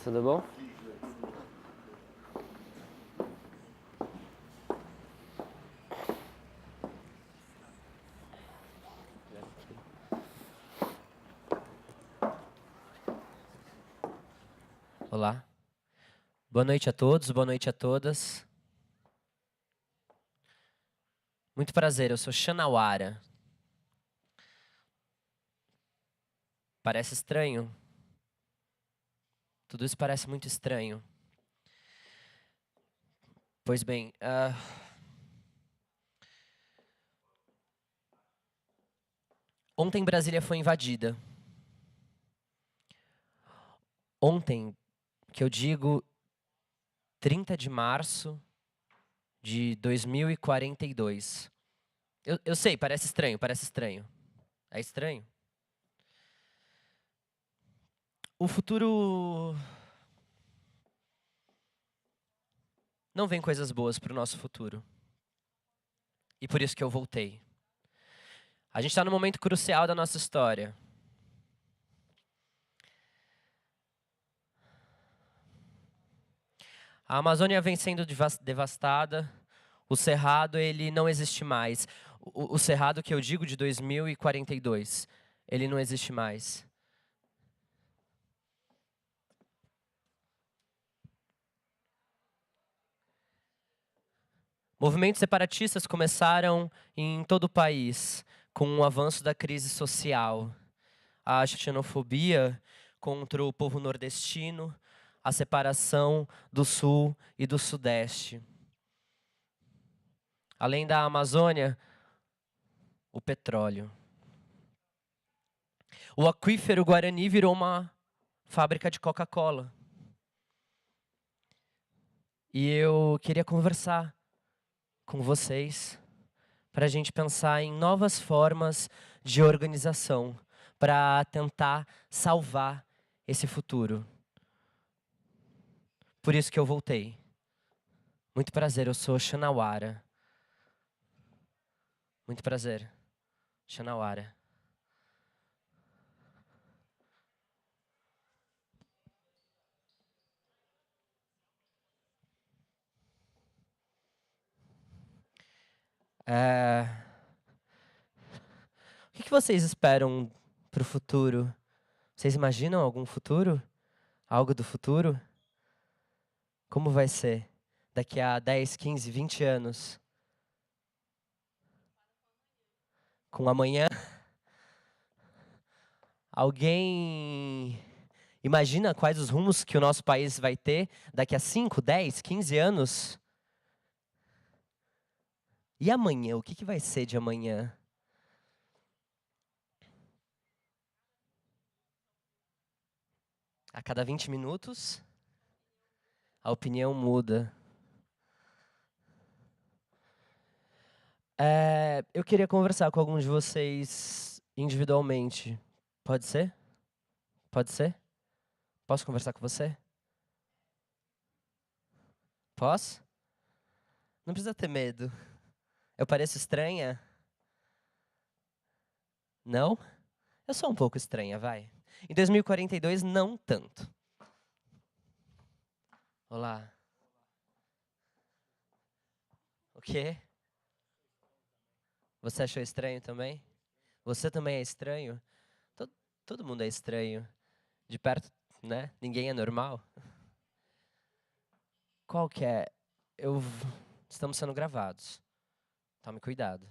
Tudo bom? Olá. Boa noite a todos, boa noite a todas. Muito prazer, eu sou Shanawara. Parece estranho? Tudo isso parece muito estranho. Pois bem, ontem Brasília foi invadida. Ontem, que eu digo 30 de março de 2042. Eu sei, parece estranho, parece estranho. É estranho? O futuro... Não vem coisas boas para o nosso futuro. E por isso que eu voltei. A gente está num momento crucial da nossa história. A Amazônia vem sendo devastada. O Cerrado, ele não existe mais. O Cerrado que eu digo de 2042, ele não existe mais. Movimentos separatistas começaram em todo o país, com o avanço da crise social. A xenofobia contra o povo nordestino, a separação do sul e do sudeste. Além da Amazônia, o petróleo. O aquífero Guarani virou uma fábrica de Coca-Cola. E eu queria conversar com vocês para a gente pensar em novas formas de organização para tentar salvar esse futuro. Por isso que eu voltei. Muito prazer, eu sou Shanawara. Muito prazer, Shanawara. O que vocês esperam para o futuro? Vocês imaginam algum futuro? Algo do futuro? Como vai ser daqui a 10, 15, 20 anos? Com amanhã? Alguém imagina quais os rumos que o nosso país vai ter daqui a 5, 10, 15 anos? E amanhã? O que vai ser de amanhã? A cada 20 minutos, a opinião muda. Eu queria conversar com alguns de vocês individualmente. Pode ser? Pode ser? Posso conversar com você? Posso? Não precisa ter medo. Eu pareço estranha? Não? Eu sou um pouco estranha, vai. Em 2042, não tanto. Olá. O quê? Você achou estranho também? Você também é estranho? Todo mundo é estranho. De perto, né? Ninguém é normal. Qual que é? Estamos sendo gravados. Tome cuidado.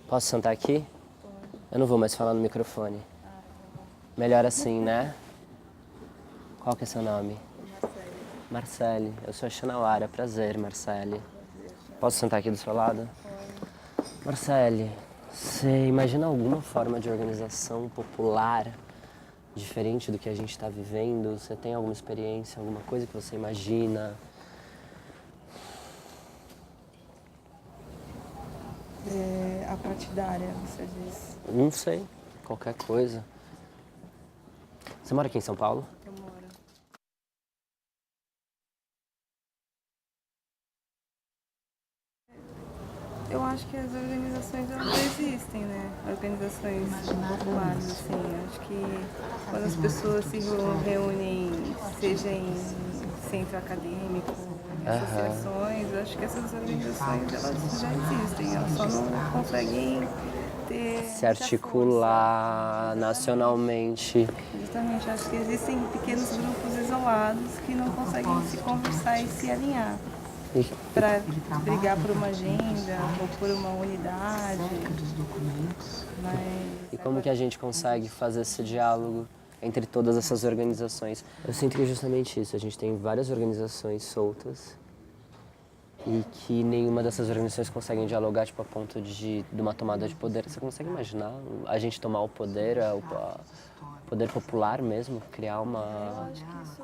Posso sentar aqui? Eu não vou mais falar no microfone. Melhor assim, né? Qual que é seu nome? Marcele. Eu sou a Shanawara. Prazer, Marcele. Posso sentar aqui do seu lado? Marcele, você imagina alguma forma de organização popular diferente do que a gente está vivendo? Você tem alguma experiência, alguma coisa que você imagina? A partidária, você diz? Não sei, qualquer coisa. Você mora aqui em São Paulo? Eu moro. Eu acho que as organizações elas já existem, né? Organizações populares, assim. Acho que quando as pessoas se reúnem, seja em centro acadêmico, em associações, eu acho que essas organizações elas já existem, elas só não conseguem ter Se muita articular força. nacionalmente. Justamente, acho que existem pequenos grupos isolados que não conseguem se conversar e se alinhar E, para brigar por uma agenda ou por uma unidade. e como que a gente consegue fazer esse diálogo entre todas essas organizações? Eu sinto que é justamente isso. A gente tem várias organizações soltas e que nenhuma dessas organizações conseguem dialogar tipo, a ponto de uma tomada de poder. Você consegue imaginar a gente tomar o poder, o poder popular mesmo, criar uma...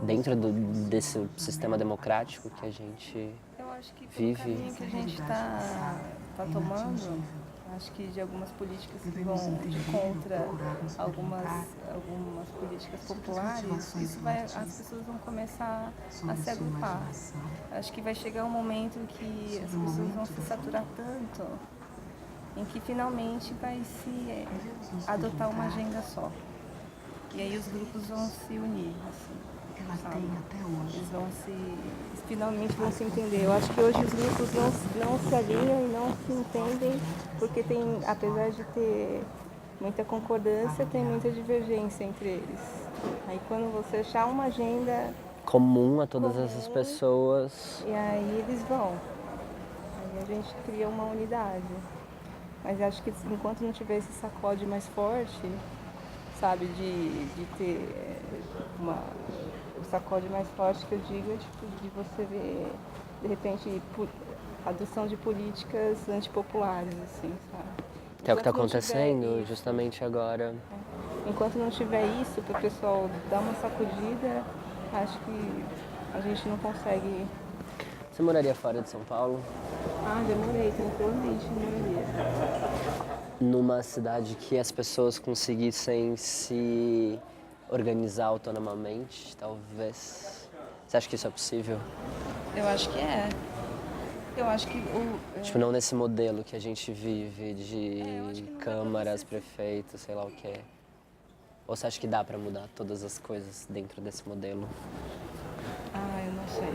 dentro desse sistema democrático que a gente Eu acho que pelo vive? caminho que a gente está tomando, acho que de algumas políticas que vão de contra algumas políticas populares, as pessoas vão começar a se agrupar. Acho que vai chegar um momento que as pessoas vão se saturar tanto, em que finalmente vai se adotar uma agenda só. E aí os grupos vão se unir, assim, sabe? Eles finalmente vão se entender. Eu acho que hoje os grupos não se alinham e não se entendem, porque apesar de ter muita concordância, tem muita divergência entre eles. Aí quando você achar uma agenda Comum a todas essas pessoas. e aí eles vão. Aí a gente cria uma unidade. Mas acho que enquanto não tiver esse sacode mais forte, sabe, de ter o sacode mais forte que eu digo é tipo de você ver, de repente, adoção de políticas antipopulares, assim, sabe? Que é o que está acontecendo justamente agora. Enquanto não tiver isso, para o pessoal dar uma sacudida, acho que a gente não consegue. Você moraria fora de São Paulo? Ah, já morei, tranquilamente moraria. Numa cidade que as pessoas conseguissem se organizar autonomamente, talvez. Você acha que isso é possível? Eu acho que é. Eu acho que Tipo, não nesse modelo que a gente vive de câmaras, prefeitos, sei lá o quê. Ou você acha que dá pra mudar todas as coisas dentro desse modelo? Ah, eu não sei.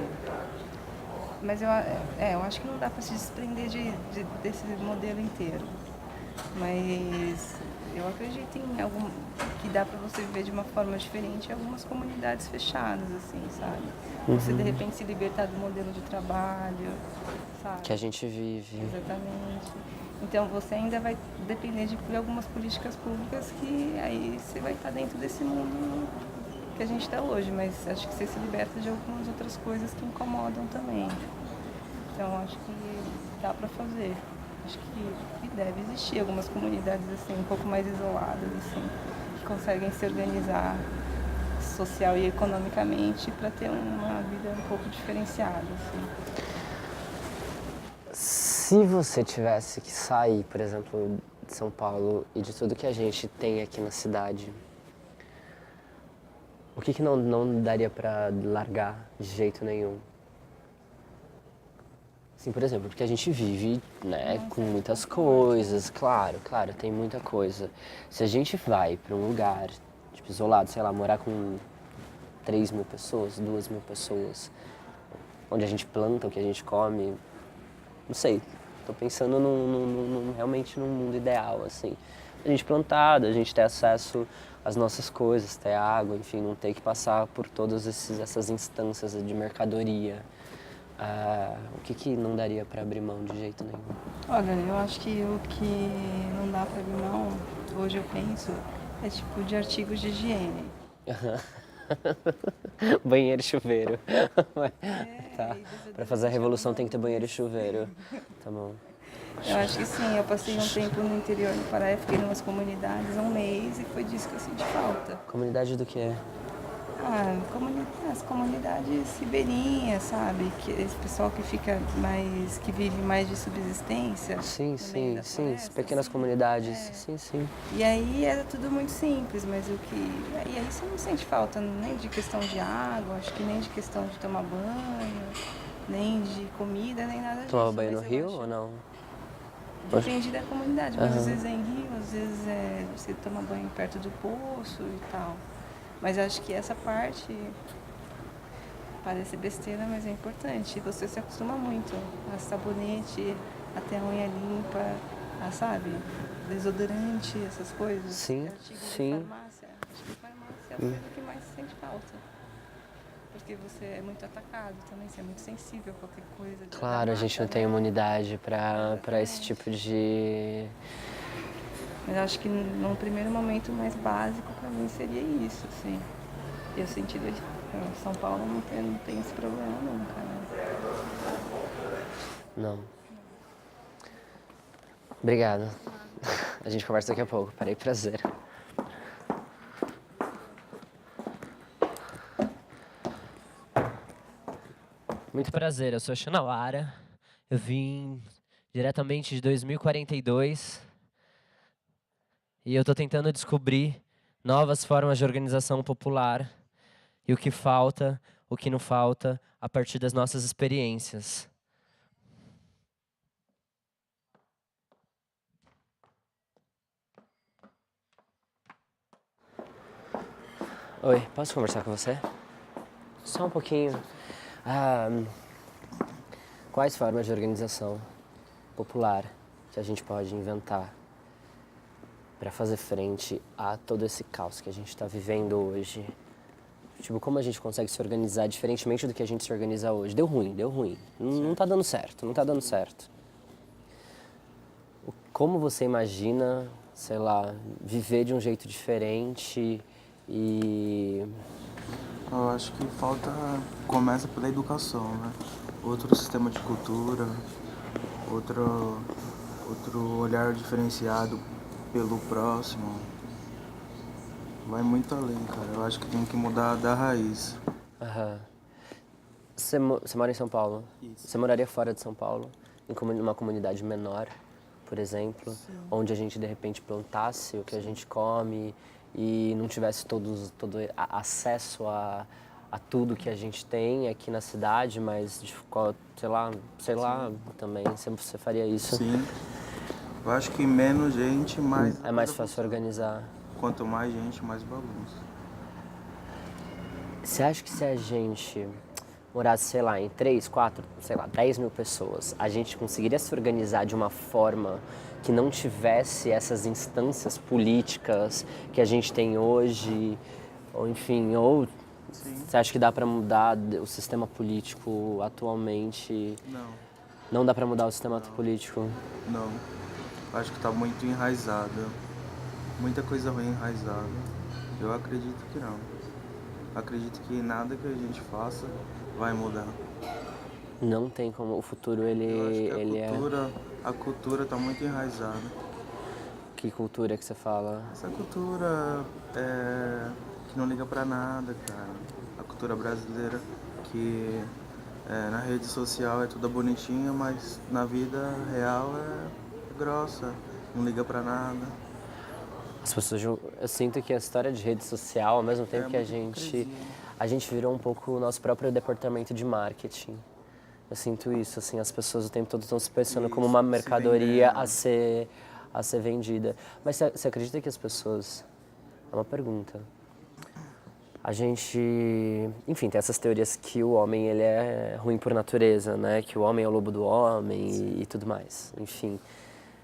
Mas eu acho que não dá para se desprender desse modelo inteiro. Mas eu acredito que dá para você viver de uma forma diferente em algumas comunidades fechadas, assim, sabe? Você, de repente, se libertar do modelo de trabalho, sabe? Que a gente vive. Exatamente. Então, você ainda vai depender de algumas políticas públicas que aí você vai estar dentro desse mundo que a gente está hoje, mas acho que você se liberta de algumas outras coisas que incomodam também. Então acho que dá para fazer. Acho que deve existir algumas comunidades assim, um pouco mais isoladas, assim, que conseguem se organizar social e economicamente para ter uma vida um pouco diferenciada, assim. Se você tivesse que sair, por exemplo, de São Paulo e de tudo que a gente tem aqui na cidade, o que não daria pra largar de jeito nenhum? Assim, por exemplo, porque a gente vive, né, com muitas coisas, claro, tem muita coisa. Se a gente vai pra um lugar, tipo, isolado, sei lá, morar com 3.000 pessoas, 2.000 pessoas, onde a gente planta o que a gente come, não sei, tô pensando realmente num mundo ideal, assim. A gente plantar, a gente ter acesso às nossas coisas, ter água, enfim, não ter que passar por todas essas instâncias de mercadoria. O que não daria para abrir mão de jeito nenhum? Olha, eu acho que o que não dá para abrir mão, hoje eu penso, é tipo de artigos de higiene. Banheiro e chuveiro. Tá. Para fazer a revolução tem que ter banheiro e chuveiro. Tá bom. Eu acho que sim, eu passei um tempo no interior do Pará, fiquei em umas comunidades, um mês, e foi disso que eu senti falta. Comunidade do quê? As comunidades ribeirinhas, sabe? Esse pessoal que fica mais, que vive mais de subsistência. Sim, floresta, pequenas assim, comunidades, sim. E aí era tudo muito simples, mas e aí você não sente falta nem de questão de água, acho que nem de questão de tomar banho, nem de comida, nem nada disso. Tomava banho no mas eu rio acho- ou não? Depende da comunidade, mas às vezes é em rio, às vezes é você toma banho perto do poço e tal. Mas acho que essa parte parece besteira, mas é importante. Você se acostuma muito a sabonete, a ter a unha limpa, a, sabe, desodorante, essas coisas. Sim, Artigos de sim. farmácia. Acho que farmácia é a coisa que mais se sente falta. Porque você é muito atacado também, você é muito sensível a qualquer coisa. Claro, a gente não tem imunidade pra esse Exatamente. tipo de... Mas acho que num primeiro momento mais básico pra mim seria isso, assim. Eu senti São Paulo não tem esse problema nunca, né? Não. Obrigado. A gente conversa daqui a pouco. Parei, prazer. Muito prazer, eu sou Xanawara. Eu vim diretamente de 2042 e eu tô tentando descobrir novas formas de organização popular e o que falta, o que não falta, a partir das nossas experiências. Oi, posso conversar com você? Só um pouquinho. Quais formas de organização popular que a gente pode inventar para fazer frente a todo esse caos que a gente está vivendo hoje? Tipo, como a gente consegue se organizar diferentemente do que a gente se organiza hoje? Deu ruim, deu ruim. Não tá dando certo, não tá dando certo. Como você imagina, sei lá, viver de um jeito diferente e... Eu acho que começa pela educação, né? Outro sistema de cultura, outro olhar diferenciado pelo próximo. Vai muito além, cara. Eu acho que tem que mudar da raiz. Aham. Você mora em São Paulo? Isso. Você moraria fora de São Paulo, em uma comunidade menor, por exemplo, onde a gente de repente plantasse o que a gente come e não tivesse todo acesso a tudo que a gente tem aqui na cidade, mas sei lá, também você faria isso. Sim. Eu acho que menos gente, mais... É mais fácil organizar. Quanto mais gente, mais bagunça. Você acha que se a gente morasse, sei lá, em 3, 4, sei lá, 10 mil pessoas, a gente conseguiria se organizar de uma forma que não tivesse essas instâncias políticas que a gente tem hoje, ou enfim, ou Sim. você acha que dá para mudar o sistema político atualmente? Não. Não dá para mudar o sistema político? Não. Acho que tá muito enraizado. Muita coisa ruim enraizada. Eu acredito que não. Acredito que nada que a gente faça vai mudar. Não tem como, o futuro Eu acho que é... a cultura tá muito enraizada. Que cultura que você fala? Essa cultura que não liga pra nada, cara. A cultura brasileira que na rede social é toda bonitinha, mas na vida real é grossa, não liga pra nada. As pessoas, eu sinto que a história de rede social, ao mesmo tempo que a gente virou um pouco o nosso próprio departamento de marketing. Eu sinto isso, assim, as pessoas o tempo todo estão se pensando como uma mercadoria a ser vendida. Mas você acredita que as pessoas... É uma pergunta. A gente... Enfim, tem essas teorias que o homem ele é ruim por natureza, né? Que o homem é o lobo do homem e tudo mais. Enfim...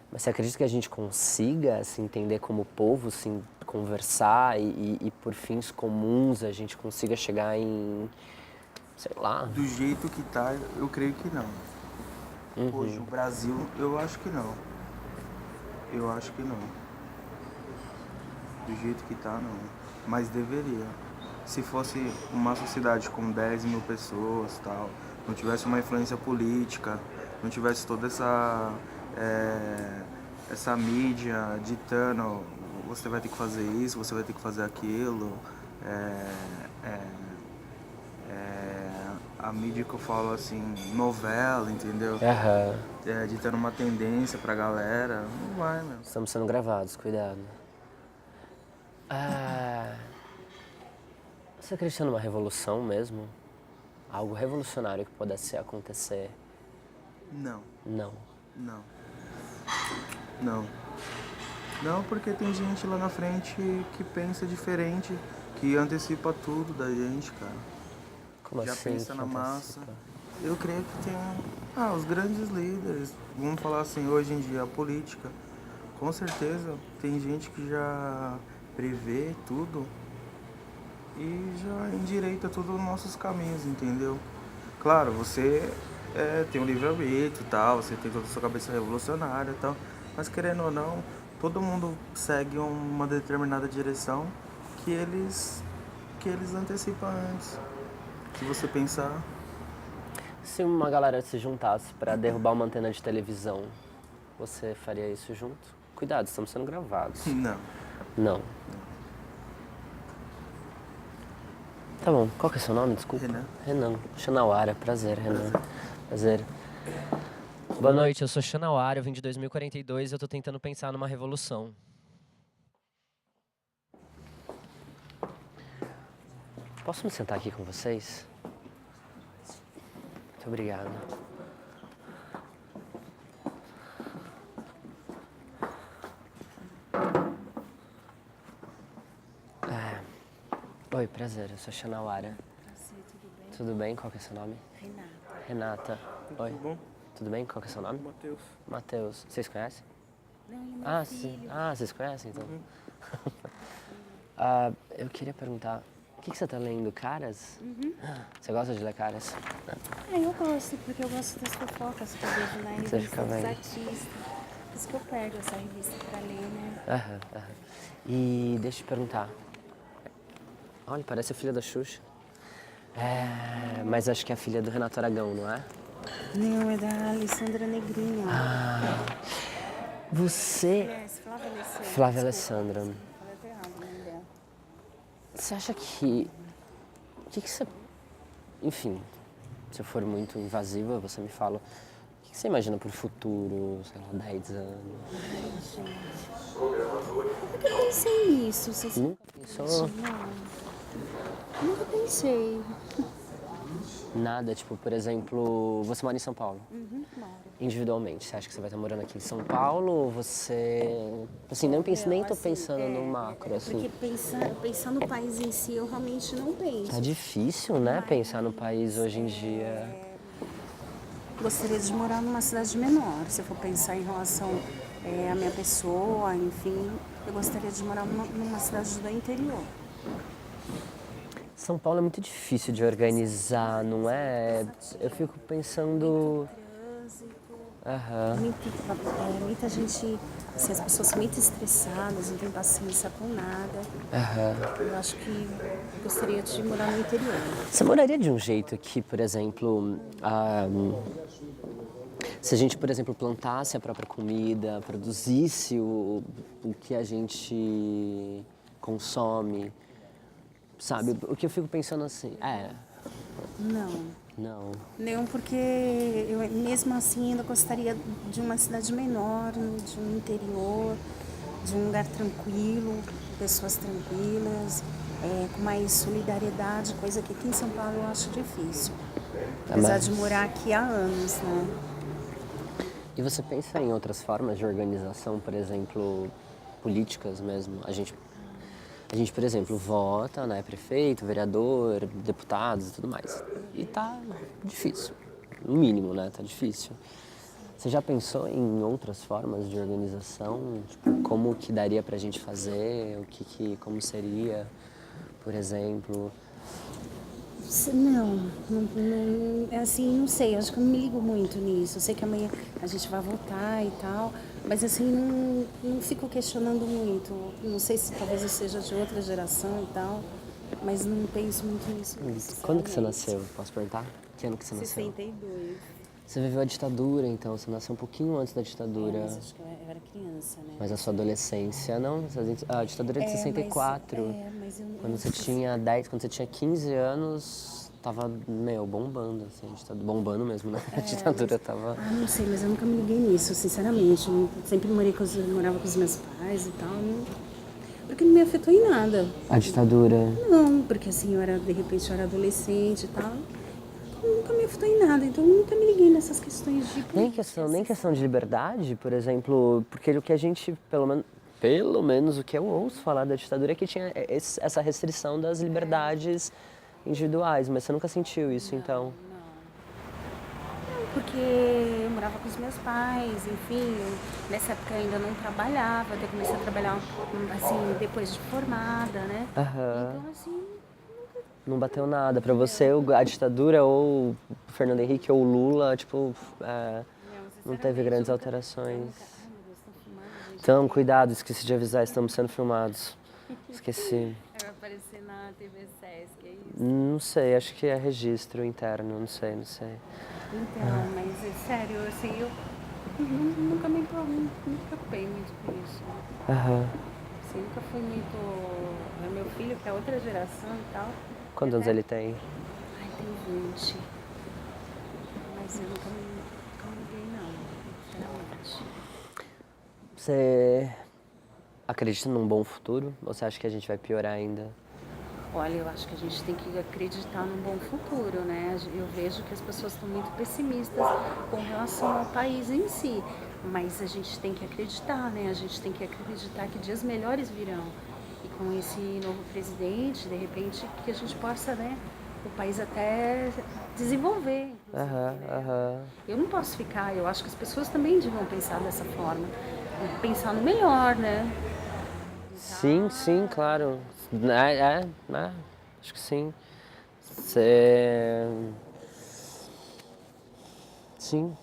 Mas você acredita que a gente consiga se entender como povo, assim, conversar e por fins comuns a gente consiga chegar em, sei lá... Do jeito que tá, eu creio que não. Hoje, o Brasil, eu acho que não. Eu acho que não. Do jeito que tá, não. Mas deveria. Se fosse uma sociedade com 10 mil pessoas, tal, não tivesse uma influência política, não tivesse toda essa mídia ditando, você vai ter que fazer isso, você vai ter que fazer aquilo. A mídia que eu falo assim, novela, entendeu? Ditando uma tendência pra galera. Não vai, meu. Estamos sendo gravados, cuidado. Você acredita numa revolução mesmo? Algo revolucionário que pudesse acontecer? Não. Não. Não. Não. Não, porque tem gente lá na frente que pensa diferente, que antecipa tudo da gente, cara. Como Já assim? pensa na que massa. antecipa? Eu creio que tem os grandes líderes, vamos falar assim, hoje em dia, a política. Com certeza tem gente que já prevê tudo e já endireita todos os nossos caminhos, entendeu? Claro, você tem um livre-arbítrio e tal, você tem toda a sua cabeça revolucionária e tal, mas querendo ou não, todo mundo segue uma determinada direção que eles antecipam antes. Se você pensar, Se uma galera se juntasse pra derrubar uma antena de televisão, você faria isso junto? Cuidado, estamos sendo gravados. não. Não. Tá bom, qual que é seu nome? Desculpa. Renan. Renan. Xanauara, prazer, Renan. Prazer. Boa noite, eu sou Xanauara, eu vim de 2042 e eu tô tentando pensar numa revolução. Posso me sentar aqui com vocês? Muito obrigado. Oi, prazer, eu sou Xanauara. Prazer, tudo bem? Tudo bem? Qual que é seu nome? Renata. Renata. Oi. Tudo bom? Tudo bem? Qual que é seu nome? Matheus. Matheus. Vocês conhecem? Não, ele é meu Sim. filho. Vocês conhecem então? Eu queria perguntar, o que você tá lendo? Caras? Você gosta de ler Caras? Eu gosto, porque eu gosto das fofocas que eu vejo na Você revista fica dos vendo. artistas. Por isso que eu pego essa revista pra ler, né? Aham. E deixa eu te perguntar. Olha, parece a filha da Xuxa. Mas acho que é a filha do Renato Aragão, não é? Não, é da Alessandra Negrinho. Você... Aliás, Flávia Alessandra. Flávia Alessandra. Falei até errado o nome dela. Você acha que... O que você... Enfim, se eu for muito invasiva, você me fala. O que você imagina pro futuro, sei lá, 10 anos? Por que eu pensei nisso? Vocês... Nunca pensou Não, nunca pensei. nada? Tipo, por exemplo, você mora em São Paulo? Moro. Individualmente, você acha que você vai estar morando aqui em São Paulo ou você... Assim, nem tô pensando no macro, assim. Porque pensar no país em si, eu realmente não penso. Tá difícil, né, pensar no país hoje em dia. Gostaria de morar numa cidade menor, se eu for pensar em relação à minha pessoa, enfim. Eu gostaria de morar numa cidade do interior. São Paulo é muito difícil de organizar, não é? Eu fico pensando... Trânsito, Aham. muita gente, assim, as pessoas são muito estressadas, não têm paciência com nada. Eu acho que gostaria de morar no interior. Você moraria de um jeito que, por exemplo, se a gente, por exemplo, plantasse a própria comida, produzisse o que a gente consome, sabe? O que eu fico pensando assim, não. Não, porque eu mesmo assim ainda gostaria de uma cidade menor, de um interior, de um lugar tranquilo, pessoas tranquilas, com mais solidariedade, coisa que aqui em São Paulo eu acho difícil. Apesar de morar aqui há anos, né? E você pensa em outras formas de organização, por exemplo, políticas mesmo? A gente, por exemplo, vota, né? Prefeito, vereador, deputados e tudo mais. E tá difícil. No mínimo, né? Tá difícil. Você já pensou em outras formas de organização? Tipo, como que daria pra gente fazer? Como seria, por exemplo? Não, assim, não sei, acho que eu não me ligo muito nisso. Eu sei que amanhã a gente vai votar e tal, mas assim, não fico questionando muito. Não sei se talvez eu seja de outra geração e tal, mas não penso muito nisso. Quando que você nasceu? Posso perguntar? Que ano que você nasceu? 62. Você viveu a ditadura, então. Você nasceu um pouquinho antes da ditadura. Mas acho que eu era criança, né? Mas a sua adolescência, não? A ditadura é de 64. Mas eu Quando você tinha 10, quando você tinha 15 anos, tava, bombando, assim, a ditadura, bombando mesmo, né? A ditadura tava... não sei, mas eu nunca me liguei nisso, sinceramente. Eu sempre morava com os meus pais e tal, porque não me afetou em nada. A ditadura... Não, porque assim, de repente eu era adolescente e tal. nunca me afetou em nada, então eu nunca me liguei nessas questões de Nem questão de liberdade, por exemplo, porque o que a gente, pelo menos o que eu ouço falar da ditadura é que tinha essa restrição das liberdades individuais, mas você nunca sentiu isso, então? Porque eu morava com os meus pais, enfim, nessa época eu ainda não trabalhava, até comecei a trabalhar assim, depois de formada, né? Então assim, Não bateu nada pra você, a ditadura ou o Fernando Henrique ou o Lula, tipo, não teve grandes alterações. ai meu Deus, estão filmando, gente. Então, cuidado, esqueci de avisar, estamos sendo filmados. Esqueci. Vai aparecer na TV Sesc, é isso? Não sei, acho que é registro interno, não sei. Então, mas é sério, assim, eu nunca me preocupei muito com isso. Aham. Assim, nunca fui muito. É meu filho, que é outra geração e tal. Quantos anos ele tem? Ai, tem 20. Mas eu nunca me liguei, não, sinceramente. Você acredita num bom futuro? Ou você acha que a gente vai piorar ainda? Olha, eu acho que a gente tem que acreditar num bom futuro, né? Eu vejo que as pessoas estão muito pessimistas com relação ao país em si, mas a gente tem que acreditar, né? A gente tem que acreditar que dias melhores virão. E com esse novo presidente, de repente, que a gente possa, né, o país até desenvolver. Né? Eu não posso ficar, eu acho que as pessoas também deviam pensar dessa forma, pensar no melhor, né? Sim, claro. Acho que sim. Sim.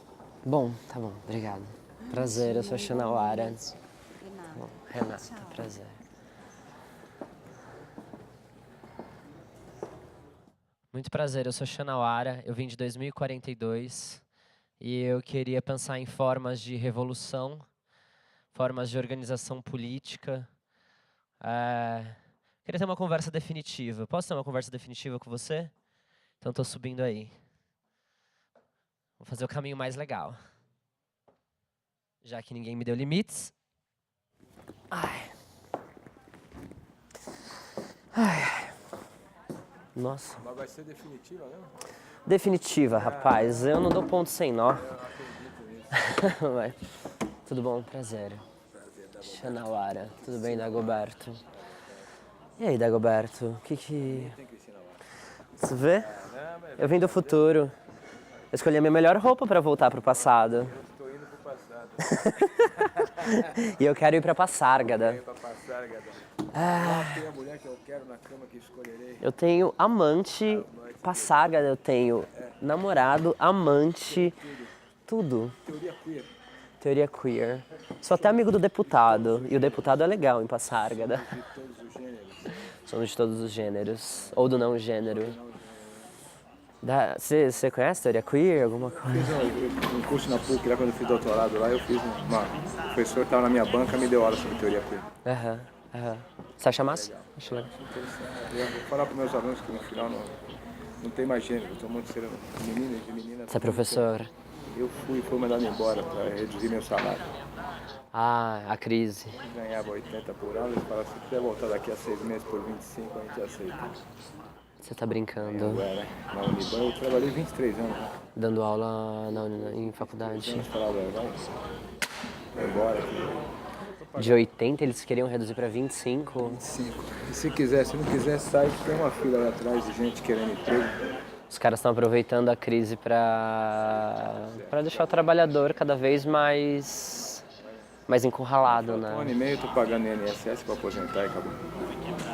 Bom, tá bom, obrigado. Prazer, eu sou a Xanauara. Renata, prazer. Muito prazer, eu sou Xanauara, eu vim de 2042 e eu queria pensar em formas de revolução, formas de organização política. Queria ter uma conversa definitiva. Posso ter uma conversa definitiva com você? Então estou subindo aí. Vou fazer o caminho mais legal. Já que ninguém me deu limites. Nossa. Mas vai ser definitiva mesmo? Definitiva, rapaz. Eu não dou ponto sem nó. Eu acredito nisso. Mas, tudo bom? Prazer. Xanauara. Tudo bem, Dagoberto? E aí, Dagoberto? O que Tem Cristina lá. Você vê? Eu vim do futuro. Eu escolhi a minha melhor roupa para voltar pro passado. Eu estou indo pro passado. E eu quero ir pra Passárgada. Venho pra passar, gata. Lá tem a mulher que eu quero na cama que escolherei. Eu tenho amante, Passárgada, eu tenho namorado, amante, tudo. Teoria queer. Teoria queer. Sou até amigo do deputado. E o deputado é legal em Passárgada. De todos os gêneros. Somos de todos os gêneros. Ou do não gênero. Você conhece teoria queer? Alguma coisa? Fiz um curso na PUC lá quando eu fiz doutorado lá. Eu fiz o professor que estava na minha banca me deu aula sobre teoria queer. Aham. Você acha massa? Acho legal. Eu vou falar para meus alunos que no final não tem mais gênero. Todo mundo sendo menino e menina. Você é professor? Eu fui mandado embora para reduzir meu salário. A crise. Ganhava 80 por hora, eles falaram, se quiser voltar daqui a 6 meses por 25, a gente aceita. Você tá brincando. Né? Na Uniban eu trabalhei 23 anos, né? Dando aula em faculdade. Eles falaram, vai embora. De 80 eles queriam reduzir pra 25. 25. E se não quiser, sai, que tem uma fila lá atrás de gente querendo emprego. Os caras estão aproveitando a crise pra deixar o trabalhador cada vez mais encurralado, Um ano né? e meio eu tô pagando INSS pra aposentar e acabou.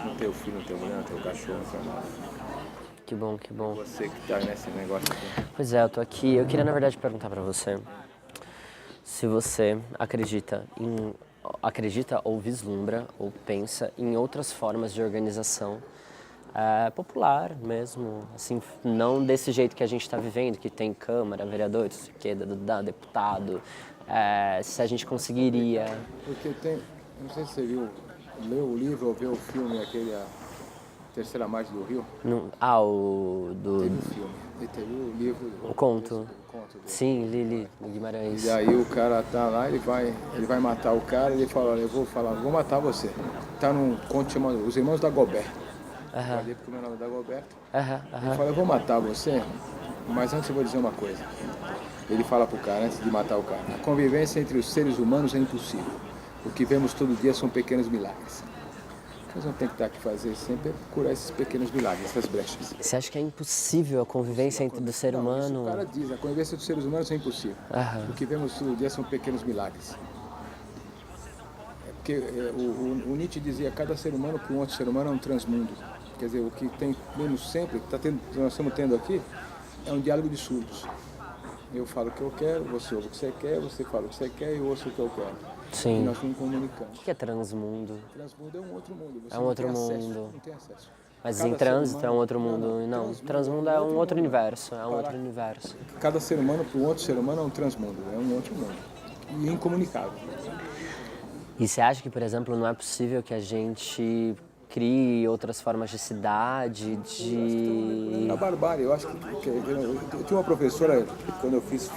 Não tenho filho, não tenho mulher, não tenho cachorro, não tenho nada. Que bom, que bom. Você que tá nesse negócio aqui. Pois é, eu tô aqui. Eu queria, na verdade, perguntar pra você se você acredita ou vislumbra ou pensa em outras formas de organização popular mesmo, assim, não desse jeito que a gente está vivendo, que tem Câmara, vereadores, deputado, se a gente conseguiria... Porque tem, não sei se você leu o livro ou viu o filme, aquele A Terceira Margem do Rio. Teve o filme, e teve o livro. O conto. Conto dele. Sim, Lili Guimarães. E aí o cara tá lá, ele vai matar o cara e ele fala, olha, vou matar você. Tá num conto chamado Os Irmãos Dagoberto. Ali porque o meu nome é Dagoberto. Ele fala, eu vou matar você Mas antes eu vou dizer uma coisa. Ele fala pro cara, antes de matar o cara, a convivência entre os seres humanos é impossível. O que vemos todo dia são pequenos milagres. Nós vamos tentar fazer sempre é procurar esses pequenos milagres, essas brechas. Você acha que é impossível a convivência entre o ser humano? O cara diz, a convivência dos seres humanos é impossível. Aham. O que vemos todo dia são pequenos milagres. Porque o Nietzsche dizia que cada ser humano para um outro ser humano é um transmundo. Quer dizer, o que temos sempre, nós estamos tendo aqui, é um diálogo de surdos. Eu falo o que eu quero, você ouve o que você quer, você fala o que você quer e eu ouço o que eu quero. Sim. E nós nos comunicamos. O que é transmundo? Transmundo é um outro mundo. Você É um outro não tem acesso, mundo. não tem acesso. Mas Cada em ser trânsito humano- é um outro mundo. Não, transmundo é um outro universo. É um outro universo. Cada ser humano para um outro ser humano é um transmundo, é um outro mundo. E incomunicável. E você acha que, por exemplo, não é possível que a gente crie outras formas de cidade, de... Na barbárie, eu acho que eu tinha uma professora, quando eu fiz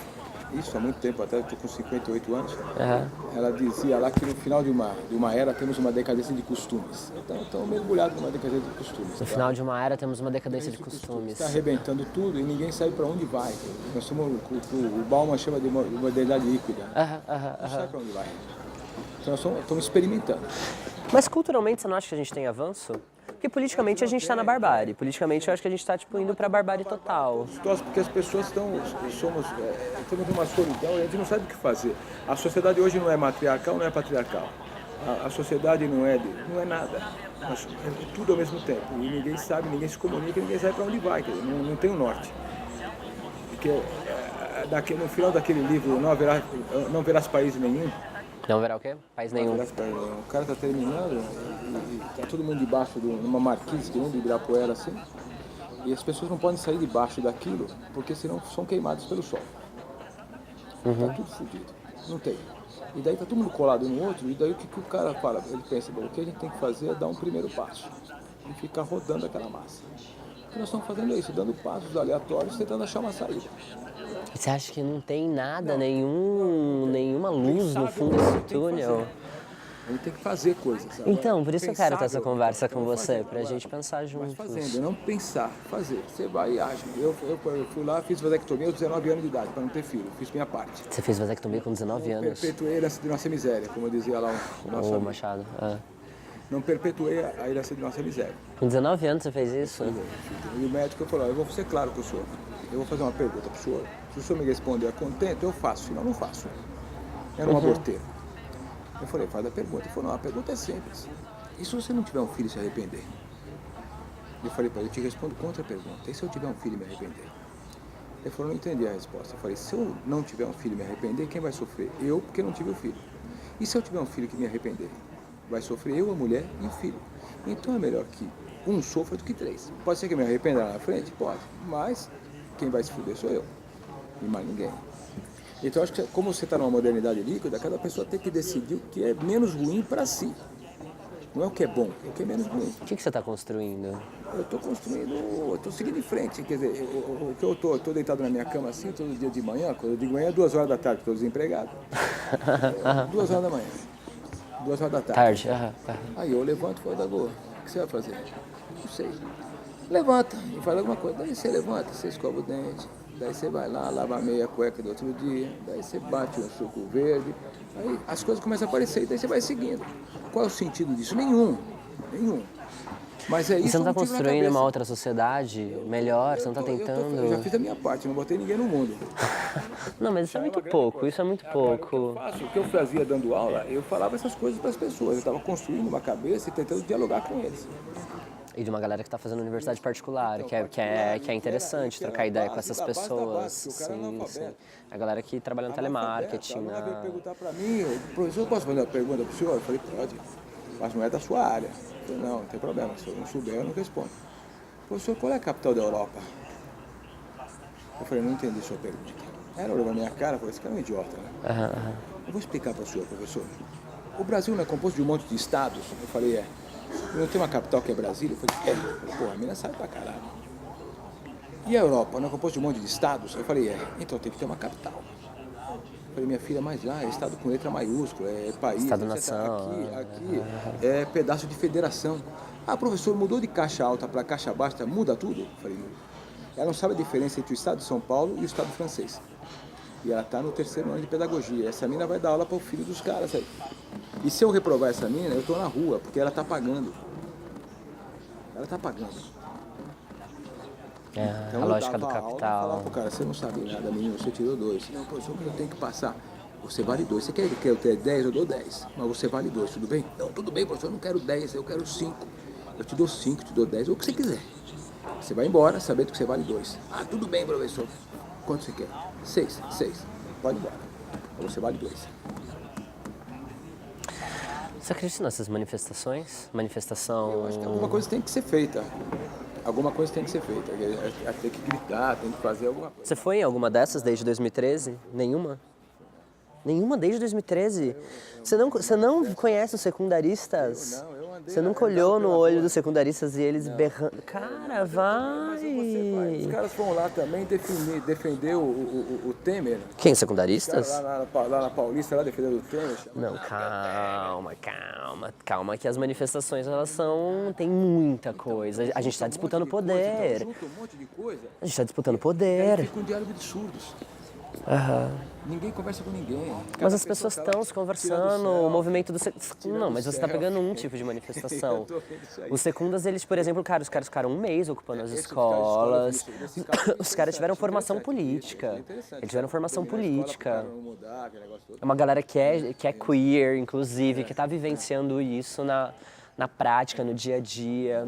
isso há muito tempo, até estou com 58 anos, ela dizia lá que no final de uma era temos uma decadência de costumes. Então estamos mergulhados numa decadência de costumes. No final de uma era temos uma decadência de costumes. Está arrebentando tudo e ninguém sabe para onde vai. Nós somos o Bauman chama de modernidade líquida. Não sabe para onde vai. Então nós estamos experimentando. Mas culturalmente você não acha que a gente tem avanço? Porque politicamente a gente está na barbárie. Politicamente eu acho que a gente está indo para a barbárie total. Porque as pessoas temos uma solidão e a gente não sabe o que fazer. A sociedade hoje não é matriarcal, não é patriarcal. A sociedade não é nada. É tudo ao mesmo tempo. E ninguém sabe, ninguém se comunica, ninguém sabe para onde vai. Quer dizer, não tem um norte. Porque no final daquele livro, não verás país nenhum. Não verá o quê? País nenhum. O cara está terminando e está todo mundo debaixo de uma marquise, que nem de Ibirapuera, assim. E as pessoas não podem sair debaixo daquilo, porque senão são queimadas pelo sol. Está tudo fodido. Não tem. E daí está todo mundo colado um no outro, e daí o que o cara fala? Ele pensa, bom, o que a gente tem que fazer é dar um primeiro passo. E ficar rodando aquela massa. O que nós estamos fazendo é isso, dando passos aleatórios, tentando achar uma saída. Você acha que não tem nada, nenhuma luz no fundo desse túnel? A gente tem que fazer coisas. Sabe? Então, por isso eu quero ter essa Pensável, conversa com então você, fazer, pra gente pensar Mas juntos. fazendo, não pensar, fazer. Você vai e age. Eu fui lá, fiz vasectomia aos 19 anos de idade, para não ter filho. Fiz minha parte. Você fez vasectomia com 19 anos? Perpetuei a herança de nossa miséria, como dizia lá o nosso Ô, amigo. Machado. Não perpetuei a herança de nossa miséria. Com 19 anos você fez isso? E o médico falou, eu vou ser claro com o senhor. Eu vou fazer uma pergunta para o senhor. Se o senhor me responder contente, eu faço. Senão, não faço. Era um aborteiro. Eu falei, faz a pergunta. Ele falou, não, a pergunta é simples. E se você não tiver um filho e se arrepender? Eu falei para ele, eu te respondo contra a pergunta. E se eu tiver um filho e me arrepender? Ele falou, não entendi a resposta. Eu falei, se eu não tiver um filho e me arrepender, quem vai sofrer? Eu, porque não tive o filho. E se eu tiver um filho que me arrepender? Vai sofrer eu, a mulher e o filho. Então é melhor que um sofra do que três. Pode ser que eu me arrependa lá na frente? Pode. Mas quem vai se fuder sou eu. E mais ninguém. Então acho que como você está numa modernidade líquida, cada pessoa tem que decidir o que é menos ruim para si. Não é o que é bom, é o que é menos ruim. O que você está construindo? Eu estou construindo, eu estou seguindo em frente. Quer dizer, o que eu estou deitado na minha cama assim, todo dia de manhã, quando eu digo manhã, 2 horas da tarde, estou desempregado. 2 horas da manhã. 2 horas da tarde. Aí eu levanto e falo, Dago, o que você vai fazer? Não sei. Levanta e faz alguma coisa. Daí você levanta, você escova o dente. Daí você vai lá, lava a meia cueca do outro dia. Daí você bate um suco verde. Aí as coisas começam a aparecer e daí você vai seguindo. Qual é o sentido disso? Nenhum. Mas é isso. E você não está construindo uma outra sociedade melhor? Você não está tentando? Eu já fiz a minha parte, não botei ninguém no mundo. Não, mas isso é muito pouco, isso é muito pouco. O que eu fazia dando aula, eu falava essas coisas para as pessoas. Eu estava construindo uma cabeça e tentando dialogar com eles. E de uma galera que está fazendo universidade particular, que é interessante trocar ideia com essas pessoas. Sim. A galera que trabalha no telemarketing. A mulher veio perguntar para mim, professor, posso fazer uma pergunta para o senhor? Eu falei, pode, mas não é da sua área. Eu falei, não tem problema, se eu não souber, eu não respondo. Professor, qual é a capital da Europa? Eu falei, não entendi sua pergunta. Ela olhou na minha cara e falou, esse cara é um idiota, né? Eu vou explicar para o senhor, professor. O Brasil não é composto de um monte de estados? Eu falei, é. Não tem uma capital que é Brasília? Eu falei, é. Eu falei, pô, a mina sabe pra caralho. E a Europa, não é composto de um monte de estados? Eu falei, é. Então tem que ter uma capital. Eu falei, minha filha, mas lá é estado com letra maiúscula, é país, Estado-nação. Aqui é pedaço de federação. Ah, professor, mudou de caixa alta para caixa baixa, muda tudo? Eu falei, Ela não sabe a diferença entre o estado de São Paulo e o estado francês. E ela está no 3º ano de pedagogia. Essa mina vai dar aula para o filho dos caras aí. E se eu reprovar essa mina, eu estou na rua, porque ela está pagando. Ela está pagando. A lógica do eu dava aula e capital. falava pro cara, você não sabe nada, menino, você tirou 2. Não, professor, mas eu tenho que passar. Você vale 2. Você quer que eu tenha 10? Eu dou 10. Mas você vale 2, tudo bem? Não, tudo bem, professor, eu não quero 10, eu quero 5. Eu te dou 5, te dou 10, ou o que você quiser. Você vai embora sabendo que você vale 2. Ah, tudo bem, professor. Quanto você quer? 6. Pode ir embora. Você vale 2. Você acredita nessas manifestações? Manifestação... Eu acho que alguma coisa tem que ser feita. Alguma coisa tem que ser feita. Tem que gritar, tem que fazer alguma coisa. Você foi em alguma dessas desde 2013? Nenhuma? Nenhuma desde 2013? Você não conhece os secundaristas? Eu andei. Você nunca olhou no olho dos secundaristas e eles berrando? Cara, vai! Os caras foram lá também defender o Temer. Quem, Os caras secundaristas? lá na Paulista, lá defendendo o Temer. Não, calma, que as manifestações, elas são... tem muita coisa. A gente tá disputando poder. Junta um monte de coisa. A gente tá disputando Aí poder. fica um diálogo de surdos. Aham. Ninguém conversa com ninguém. Mas as pessoas estão se conversando, o movimento do... Não, mas você está pegando um tipo de manifestação. Os secundas, eles, por exemplo, cara, os caras ficaram um mês ocupando as escolas. Os caras tiveram formação política. Eles tiveram formação política. É uma galera que é queer, inclusive, que está vivenciando isso na prática, no dia a dia.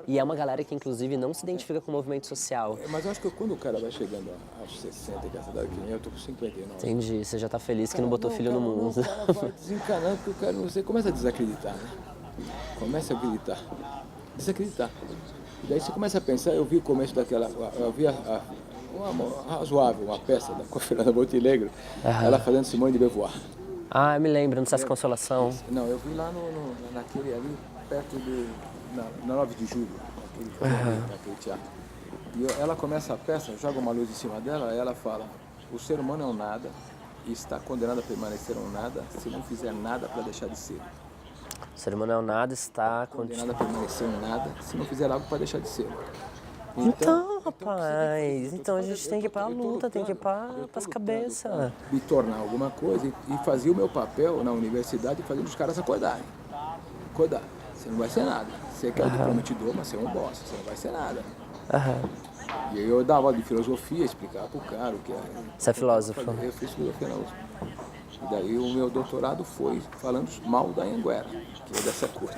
E é uma galera que, inclusive, não se identifica com o movimento social. Mas eu acho que quando o cara vai chegando aos 60, que é essa idade que nem eu tô com 59. Entendi, você já tá feliz que não botou filho no mundo. O cara vai desencanando, porque o cara, você começa a desacreditar, né? Começa a acreditar. Desacreditar. E daí você começa a pensar, eu vi o começo daquela... Eu vi uma razoável, uma peça da Fernanda Montenegro, ela fazendo Simone de Beauvoir. Ah, eu me lembro, no Sesc Consolação. Não, eu vi lá naquele ali, perto do... Na 9 de julho, aquele teatro. E ela começa a peça, joga uma luz em cima dela, e ela fala: o ser humano é um nada e está condenado a permanecer um nada se não fizer nada para deixar de ser. O ser humano é um nada, está... Condenado a permanecer um nada se não fizer algo para deixar de ser. Então, rapaz, então a gente tem que ir pra luta, tem que ir pras cabeças. Me tornar alguma coisa e fazer o meu papel na universidade fazendo os caras acordarem. Acordar. Você não vai ser nada. Você quer o diploma te dou, mas você é um bosta, você não vai ser nada. E aí eu dava aula de filosofia, explicava pro cara o que era. Você é filósofo? Eu fiz filosofia na USP. E daí o meu doutorado foi falando mal da Anhanguera, que é dessa cor.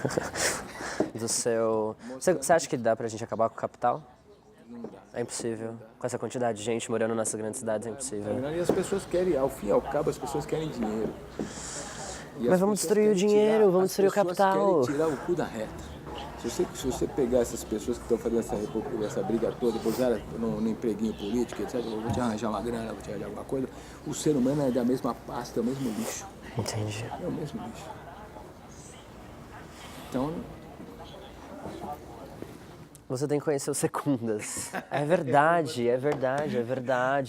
Do seu... Você acha que dá pra gente acabar com o capital? Não dá. É impossível. Com essa quantidade de gente morando nessas grandes cidades, é impossível. E as pessoas querem, ao fim e ao cabo, as pessoas querem dinheiro. Mas vamos destruir o dinheiro, vamos destruir o capital. As pessoas querem tirar o cu da reta. Se você pegar essas pessoas que estão fazendo essa briga toda, pousar no empreguinho político, etc., eu vou te arranjar uma grana, vou te arranjar alguma coisa, o ser humano é da mesma pasta, é o mesmo lixo. Entendi. É o mesmo lixo. Então... Você tem que conhecer os secundas. É verdade.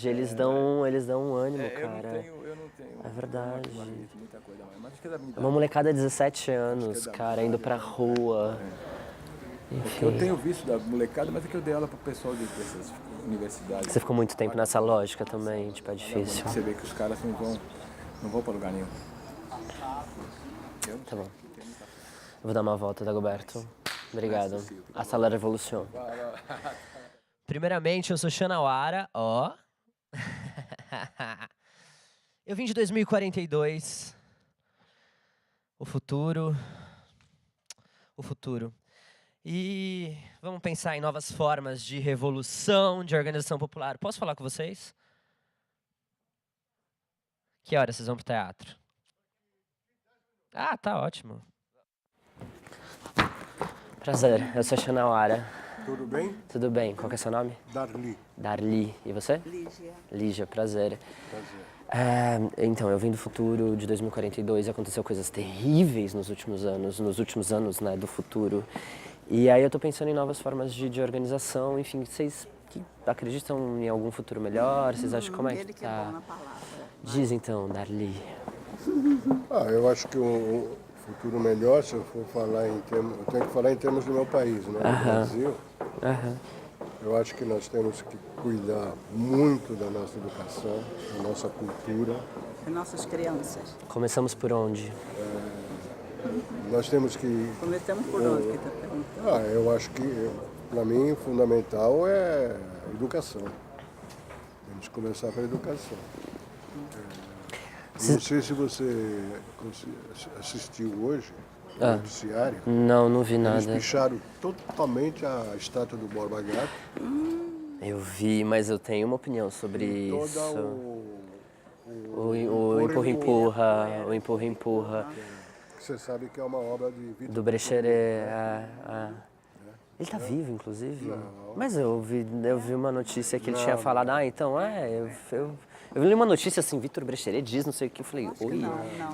Eles dão um ânimo, cara. Eu não tenho. É verdade. Muita coisa, mas acho que dá Uma molecada de 17 anos, cara, indo pra rua. Enfim. Eu tenho visto da molecada, mas é que eu dei aula pro pessoal dessas universidades. Você ficou muito tempo nessa lógica também, tipo, é difícil. Você vê que os caras não vão pra lugar nenhum. Tá bom. Eu vou dar uma volta, Dagoberto. Obrigado. Hasta la revolução. Primeiramente, eu sou Xanauara, ó. Eu vim de 2042. O futuro. E vamos pensar em novas formas de revolução, de organização popular. Posso falar com vocês? Que horas vocês vão pro teatro? Ah, tá ótimo. Prazer, eu sou Xanauara. Tudo bem? Tudo bem, qual que é seu nome? Darli. Darli. E você? Lígia. Lígia, prazer. Então, eu vim do futuro de 2042 e aconteceu coisas terríveis nos últimos anos, né, do futuro. E aí eu tô pensando em novas formas de organização, enfim, vocês que acreditam em algum futuro melhor? Vocês acham como é que Ele que é bom na tá? palavra. Diz então, Darli. Eu acho que um futuro melhor, se eu for falar em termos... Eu tenho que falar em termos do meu país, né? No Brasil. Eu acho que nós temos que cuidar muito da nossa educação, da nossa cultura. As nossas crianças. Começamos por onde? Nós temos que... Começamos por onde que está perguntando? eu acho que, para mim, fundamental é a educação. Temos que começar pela educação. Não sei se você assistiu hoje ao noticiário. Não vi Eles nada. picharam totalmente a estátua do Borba Gato. Eu vi, mas eu tenho uma opinião sobre isso. O empurra-empurra, o empurra-empurra Você sabe que é uma obra de Vitor do Brecheret. Ele tá vivo, inclusive? Mas eu vi uma notícia que ele tinha falado, eu li uma notícia assim, Vitor Brecheret diz, não sei o que, eu falei, oi?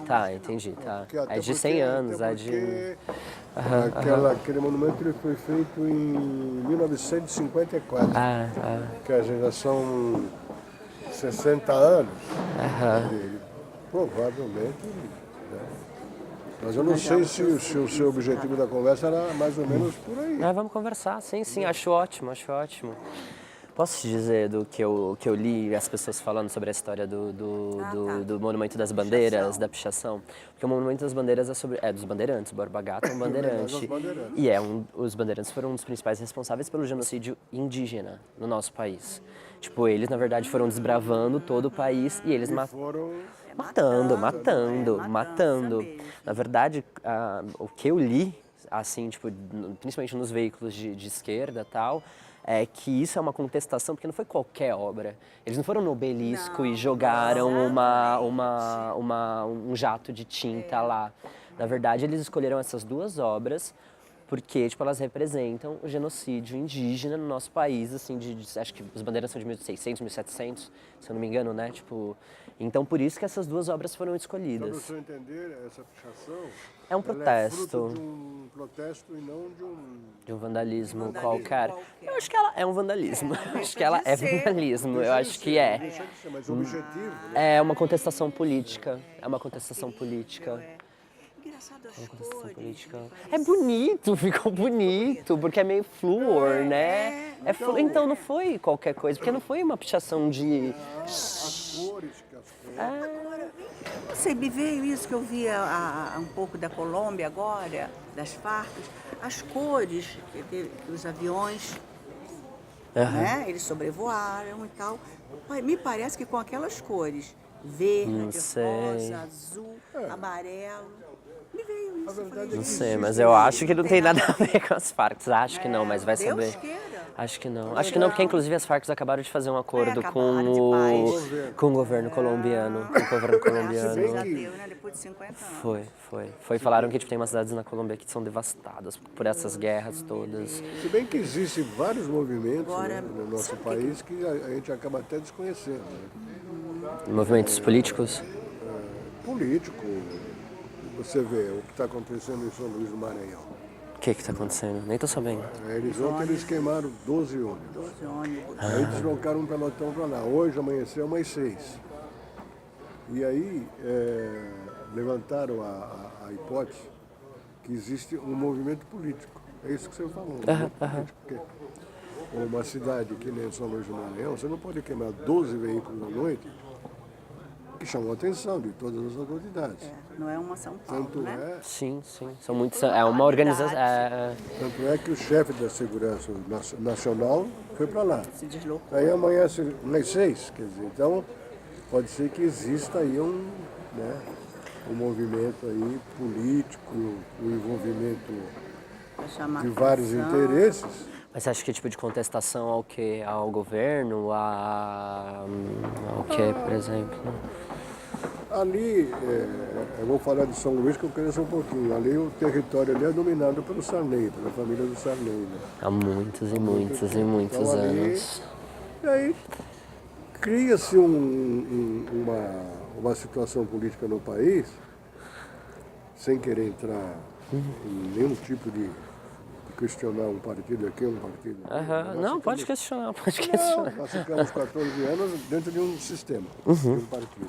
Tá, entendi, tá. É de 100 anos, é de... Aquele monumento ele foi feito em 1954. Quer dizer, já são 60 anos. E, provavelmente... Mas eu não sei se o seu objetivo da conversa era mais ou menos por aí. Vamos conversar, sim, acho ótimo. Posso te dizer do que eu li as pessoas falando sobre a história do Monumento das Bandeiras, da pichação? Porque o Monumento das Bandeiras é dos bandeirantes, Borba Gato é um bandeirante. E os bandeirantes foram um dos principais responsáveis pelo genocídio indígena no nosso país. Tipo, eles na verdade foram desbravando todo o país e eles matando. Na verdade, o que eu li, assim, tipo, principalmente nos veículos de esquerda e tal, é que isso é uma contestação, porque não foi qualquer obra. Eles não foram no obelisco e jogaram um jato de tinta lá. Na verdade, eles escolheram essas duas obras porque tipo, elas representam o genocídio indígena no nosso país, assim, acho que os bandeiras são de 1600, 1700, se eu não me engano, né? Tipo, então, por isso que essas duas obras foram escolhidas. Para você entender, essa pichação é um protesto. É fruto de um protesto e não de um vandalismo qualquer. Eu acho que ela é um vandalismo. Eu acho que ela é vandalismo. Eu acho que é. Deixa de ser, mas o objetivo... É uma contestação política. É uma contestação política. Engraçado as cores. É bonito, ficou bonito, porque é meio flúor, né? Então não foi qualquer coisa, porque não foi uma pichação de... As cores que as cores... Agora, não sei, me veio isso que eu vi um pouco da Colômbia agora, das Farc, as cores que os aviões, né, eles sobrevoaram e tal. Me parece que com aquelas cores, verde, rosa, azul, amarelo, me veio isso. Não sei, mas eu acho que não tem nada a ver com as Farc. Acho que não, mas vai saber. Deus queira. Acho que não, porque inclusive as Farc acabaram de fazer um acordo com o governo colombiano. Depois de 50 anos. Foi. Falaram que tipo, tem umas cidades na Colômbia que são devastadas por essas guerras todas. Se bem que existem vários movimentos no nosso país que a gente acaba até desconhecendo. Né? Movimentos políticos? Político. Você vê o que está acontecendo em São Luís do Maranhão. O que está acontecendo? Nem estou sabendo. Ontem eles queimaram 12 ônibus. Aí deslocaram um pelotão para lá. Hoje amanheceu umas 6. E aí levantaram a hipótese que existe um movimento político. É isso que você falou. Porque uma cidade que nem São Luís do Maranhão, você não pode queimar 12 veículos à noite que chamam a atenção de todas as autoridades. Não é uma São Paulo, né? Sim. São muitos. É uma organização. Tanto é que o chefe da Segurança Nacional foi para lá. Se deslocou. Aí amanhece umas 6, quer dizer, então pode ser que exista aí um movimento aí político, um envolvimento de vários interesses. Mas você acha que tipo de contestação ao quê? Ao governo? Ao quê, por exemplo? Ali, eu vou falar de São Luís que eu conheço um pouquinho. Ali o território ali é dominado pelo Sarney, pela família do Sarney. Né? Há muitos então, anos. E aí cria-se uma situação política no país, sem querer entrar em nenhum tipo de questionar um partido aqui, um partido ali. Não, pode questionar. Nós ficamos 14 anos dentro de um sistema, de um partido.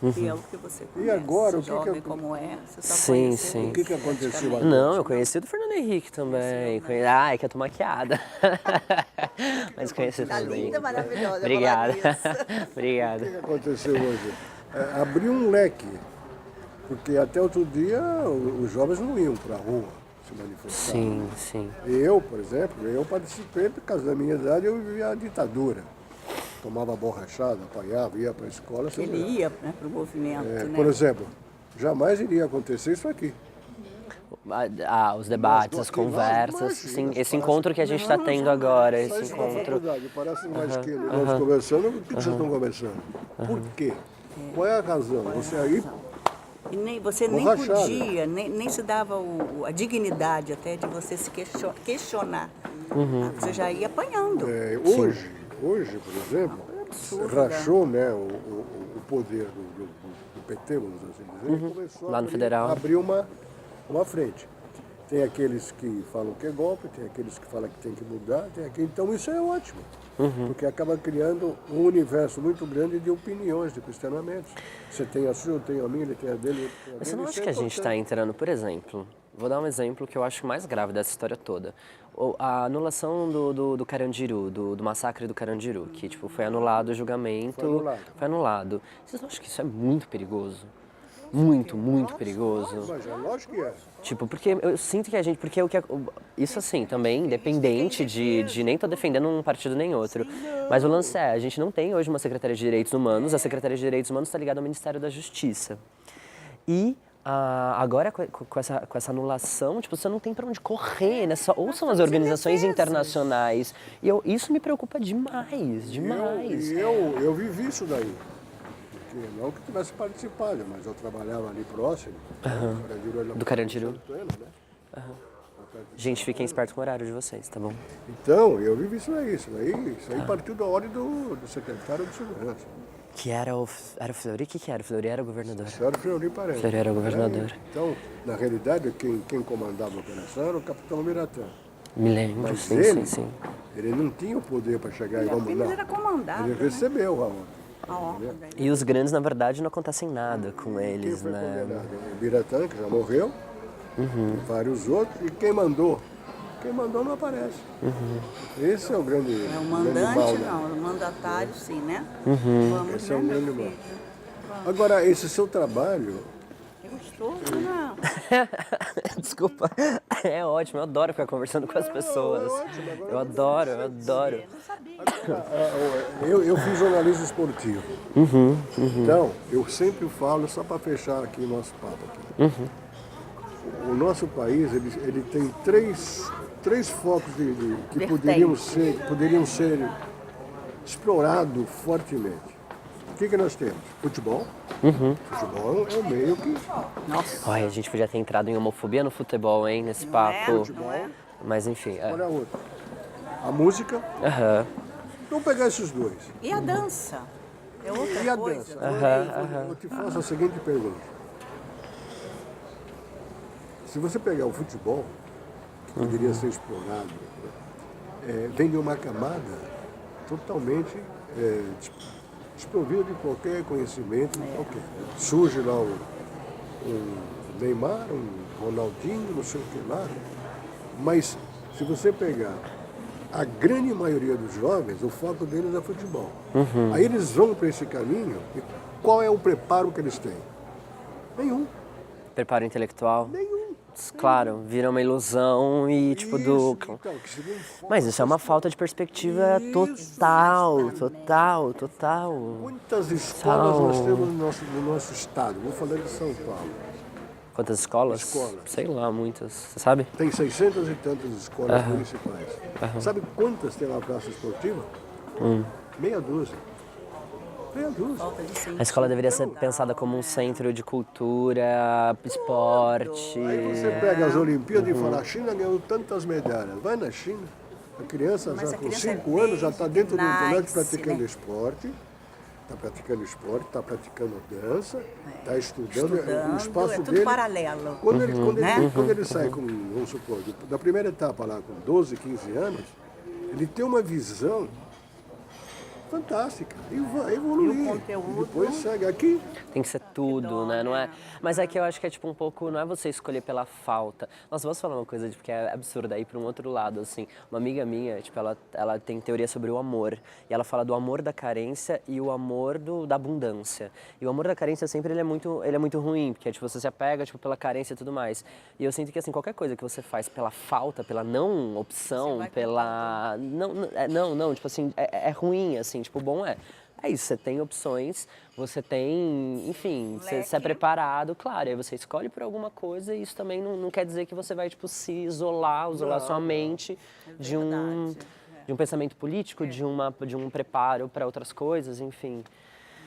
E é o que você conhece. E agora, o que jovem que eu- como é, você só Sim, conhece sim. O que aconteceu agora? Não, eu conheci o do Fernando Henrique também. Ah, é que eu tô maquiada. Mas conheci Tá também. linda, maravilhosa. Obrigada. falar disso. O Obrigada. que aconteceu hoje? Abriu um leque, porque até outro dia os jovens não iam para a rua se manifestar. Sim, sim. Eu, por exemplo, eu participei, por causa da minha idade, eu vivia a ditadura. Tomava borrachada, apanhava, ia para a escola. sem Ele nada. ia, né, para o movimento, né? Por exemplo, jamais iria acontecer isso aqui. Os debates, as conversas, sim, esse encontro que a gente está tendo agora, esse Saísse da encontro. faculdade, parece uma esquina, e nós conversando, o que vocês estão conversando? Por quê? Qual é a razão? Você aí, E você nem Borrachada. podia, nem se dava a dignidade até de você se questionar. Você já ia apanhando. hoje, por exemplo, rachou, né, o poder do PT, vamos assim dizer, e começou Lá no Federal. a abrir uma frente. Tem aqueles que falam que é golpe, tem aqueles que falam que tem que mudar, então isso é ótimo, porque acaba criando um universo muito grande de opiniões, de questionamentos. Você tem a sua, eu tenho a minha, ele tem a dele, eu tenho a Mas você dele. não isso acha é que a gente está importante. entrando, por exemplo, vou dar um exemplo que eu acho mais grave dessa história toda. A anulação do Carandiru, do massacre do Carandiru, que tipo, foi anulado o julgamento. Foi anulado. Vocês não acham que isso é muito perigoso? Muito, muito perigoso. Mas é lógico que é. Tipo, porque eu sinto que a gente. Porque isso assim, também, independente de nem tô defendendo um partido nem outro. Mas o lance é, a gente não tem hoje uma Secretaria de Direitos Humanos, a Secretaria de Direitos Humanos está ligada ao Ministério da Justiça. E agora com essa anulação, tipo, você não tem para onde correr, né? Ou são as organizações internacionais. E isso me preocupa demais, demais. Eu vivi isso daí. Porque não que tivesse participado, mas eu trabalhava ali próximo. Do Carandiru. Né? Gente, fiquem espertos com o horário de vocês, tá bom? Então, eu vivi isso aí. Isso aí partiu da ordem do secretário de segurança. Que era o Fleury? O que era? O Fleury era o governador. Senhor Fleury Parente. Fleury era o governador. Então, na realidade, quem comandava a operação era o capitão Miratã. Me lembro, Mas sim, ele, sim. ele não tinha o poder para chegar e Ele vamos apenas lá. era comandado, Ele né? recebeu a ordem. A ordem daí. E os grandes, na verdade, não acontecem nada com Quem eles, foi né? condenado? O Miratã, que já morreu, e vários outros. E quem mandou? Quem mandou não aparece. Esse é o grande, É o grande mandante, mal, né? não, o mandatário, sim, né? Vamos, Esse é né, o meu grande mal. filho? Agora, esse seu trabalho, É gostoso, não. Desculpa. É ótimo, eu adoro ficar conversando com as pessoas. Eu adoro. eu fiz jornalismo esportivo. Então, eu sempre falo, só para fechar aqui o nosso papo aqui. O nosso país, ele tem três focos que poderiam ser explorados fortemente. O que nós temos? Futebol. Futebol é um meio que... Ai, a gente podia ter entrado em homofobia no futebol, hein, nesse papo. Não é? Mas enfim. Olha a outra. A música. Aham. Vamos pegar esses dois. E a dança? É outra E a coisa. dança? Eu te faço a seguinte pergunta. Se você pegar o futebol, que poderia ser explorado, vem de uma camada totalmente desprovida de qualquer conhecimento. Qualquer. Surge lá um Neymar, um Ronaldinho, não sei o que lá. Mas se você pegar a grande maioria dos jovens, o foco deles é futebol. Aí eles vão para esse caminho e qual é o preparo que eles têm? Nenhum. Preparo intelectual. Nenhum. Claro, vira uma ilusão e tipo Isso, então, que seria um foco Mas isso é uma falta de perspectiva total. Quantas escolas nós temos no nosso estado? Vou falar de São Paulo. Quantas escolas? Escolas. Sei lá, muitas. Você sabe? Tem 600 e tantas escolas municipais. Sabe quantas tem na praça esportiva? Meia dúzia. Meia dúzia. Falta de A escola deveria ser pensada como um centro de cultura, esporte. Aí você pega as Olimpíadas e fala, a China ganhou tantas medalhas. Vai na China, a criança Mas já a com criança 5 anos já está dentro do colégio nasce, praticando né? esporte. Está praticando esporte, está praticando dança, está estudando. Estudando, O espaço é tudo dele. paralelo. Quando ele sai com, vamos supor, da primeira etapa lá com 12, 15 anos, ele tem uma visão fantástica. E vai evoluir. E o conteúdo? E depois segue aqui. Tem que ser tudo, né? Não é? Mas é que eu acho que é tipo um pouco, não é você escolher pela falta. Nossa, posso falar uma coisa que é absurda aí para um outro lado, assim. Uma amiga minha, tipo, ela tem teoria sobre o amor. E ela fala do amor da carência e o amor da abundância. E o amor da carência sempre ele é muito ruim, porque tipo, você se apega tipo, pela carência e tudo mais. E eu sinto que assim, qualquer coisa que você faz pela falta, pela não opção, pela... Não, tipo assim, é ruim, assim, tipo, o bom é isso, você tem opções, você tem, enfim, você é preparado, claro, aí você escolhe por alguma coisa e isso também não quer dizer que você vai, tipo, se isolar sua mente de um pensamento político, de um preparo para outras coisas, enfim.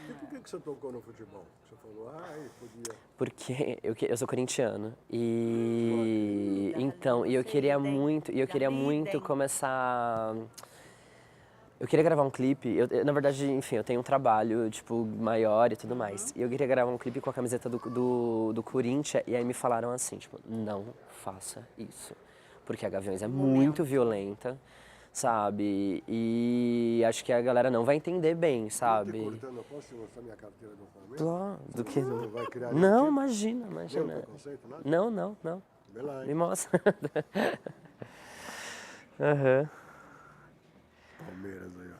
E por que você tocou no futebol? Você falou, podia... Porque eu sou corintiano e então, eu queria muito começar... Eu queria gravar um clipe, na verdade, enfim, eu tenho um trabalho, tipo, maior e tudo mais. E eu queria gravar um clipe com a camiseta do Corinthians e aí me falaram assim, tipo, não faça isso. Porque a Gaviões é muito violenta, sabe? E acho que a galera não vai entender bem, sabe? Eu posso te mostrar minha carteira do Palmeiras? Claro, do que... Vai criar Não, imagina. Não, preconceito, nada? Não. Vê lá, hein? Me mostra. Aham. Palmeiras aí, ó.